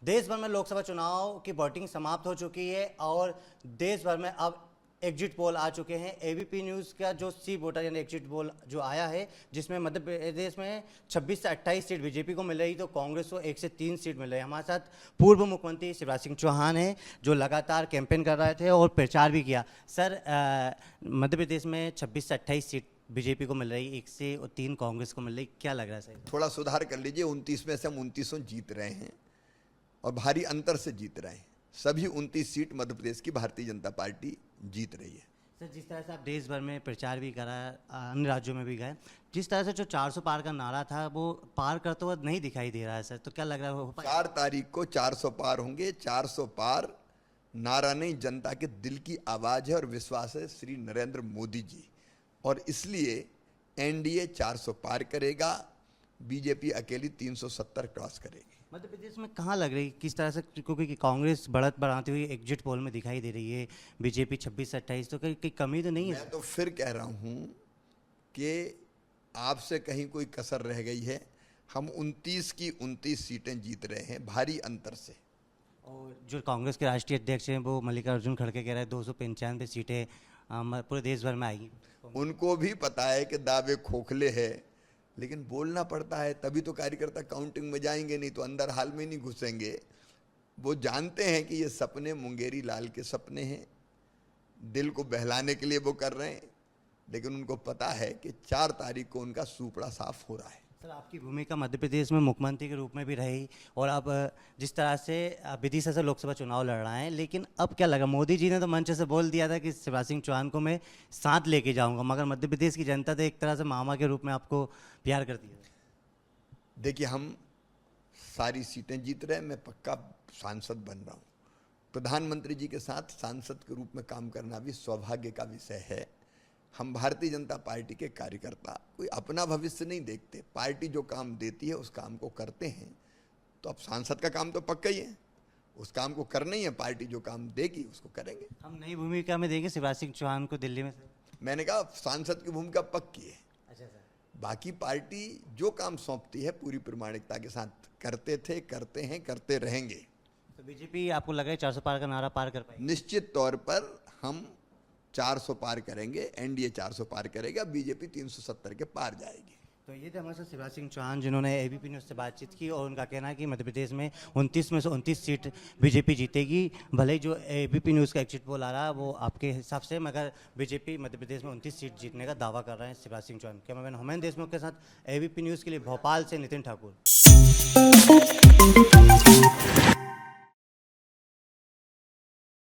देश भर में लोकसभा चुनाव की वोटिंग समाप्त हो चुकी है और देश भर में अब एग्जिट पोल आ चुके हैं। एबीपी न्यूज़ का जो सी वोटर यानी एग्जिट पोल जो आया है, जिसमें मध्य प्रदेश में 26 से 28 सीट बीजेपी को मिल रही तो कांग्रेस को 1 से 3 सीट मिल रही है। हमारे साथ पूर्व मुख्यमंत्री शिवराज सिंह चौहान हैं जो लगातार कैंपेन कर रहे थे और प्रचार भी किया। सर, मध्य प्रदेश में 26 से 28 सीट बीजेपी को मिल रही, 1 से 3 कांग्रेस को मिल रही, क्या लग रहा है सर? थोड़ा सुधार कर लीजिए। 29 में से हम 29 जीत रहे हैं और भारी अंतर से जीत रहे हैं। सभी 29 सीट मध्य प्रदेश की भारतीय जनता पार्टी जीत रही है। सर, जिस तरह से आप देश भर में प्रचार भी करा, अन्य राज्यों में भी गए, जिस तरह से जो 400 पार का नारा था वो पार करते हुए नहीं दिखाई दे रहा है सर, तो क्या लग रहा है हो पाएगा? 4 तारीख को 400 पार होंगे। 400 पार नारा नहीं, जनता के दिल की आवाज है और विश्वास है श्री नरेंद्र मोदी जी, और इसलिए एनडीए 400 पार करेगा, बीजेपी अकेली 370 क्रॉस करेगी। मध्य प्रदेश में कहाँ लग रही, किस तरह से, क्योंकि कांग्रेस बढ़त बढ़ाती हुई एग्जिट पोल में दिखाई दे रही है, बीजेपी 26 से 28, तो कहीं कमी तो नहीं है? मैं तो फिर कह रहा हूँ कि आपसे कहीं कोई कसर रह गई है। हम 29 की 29 सीटें जीत रहे हैं भारी अंतर से। और जो कांग्रेस के राष्ट्रीय अध्यक्ष हैं वो मल्लिकार्जुन खड़गे कह रहे हैं 295 सीटें पूरे देश भर में आएगी। उनको भी पता है कि दावे खोखले हैं, लेकिन बोलना पड़ता है, तभी तो कार्यकर्ता काउंटिंग में जाएंगे, नहीं तो अंदर हाल में नहीं घुसेंगे। वो जानते हैं कि ये सपने मुंगेरी लाल के सपने हैं, दिल को बहलाने के लिए वो कर रहे हैं, लेकिन उनको पता है कि 4 तारीख को उनका सूपड़ा साफ हो रहा है। सर, आपकी भूमिका मध्य प्रदेश में मुख्यमंत्री के रूप में भी रही और अब जिस तरह से विदिशा से लोकसभा चुनाव लड़ रहे हैं, लेकिन अब क्या लगा, मोदी जी ने तो मंच से बोल दिया था कि शिवराज सिंह चौहान को मैं साथ लेके जाऊंगा, मगर मध्य प्रदेश की जनता तो एक तरह से मामा के रूप में आपको प्यार करती है। देखिए, हम सारी सीटें जीत रहे हैं, मैं पक्का सांसद बन रहा हूँ। प्रधानमंत्री जी के साथ सांसद के रूप में काम करना भी सौभाग्य का विषय है। हम भारतीय जनता पार्टी के कार्यकर्ता कोई अपना भविष्य नहीं देखते, पार्टी जो काम देती है उस काम को करते हैं। तो अब सांसद का काम तो पक्का ही है, उस काम को करना ही है। पार्टी जो काम देगी उसको करेंगे। हम नई भूमिका में देंगे शिवराज सिंह चौहान को दिल्ली में सर? मैंने कहा सांसद की भूमिका पक्की है। अच्छा सर। बाकी पार्टी जो काम सौंपती है पूरी प्रामाणिकता के साथ करते थे, करते हैं, करते रहेंगे। तो बीजेपी आपको लगा है 400 पार का नारा पार कर पाएगी? निश्चित तौर पर हम 400 पार करेंगे, एनडीए 400 पार करेगा, बीजेपी 370 के पार जाएगी। तो ये थे हमारे साथ शिवराज सिंह चौहान, जिन्होंने एबीपी न्यूज़ से बातचीत की और उनका कहना है कि मध्य प्रदेश में 29 में से 29 सीट बीजेपी जीतेगी। भले ही जो एबीपी न्यूज़ का एग्जिट पोल आ रहा है वो आपके हिसाब से, मगर बीजेपी मध्य प्रदेश में 29 सीट जीतने का दावा कर रहे हैं शिवराज सिंह चौहान। कैमरामैन हुमैन देशमुख के साथ एबीपी न्यूज़ के लिए भोपाल से नितिन ठाकुर।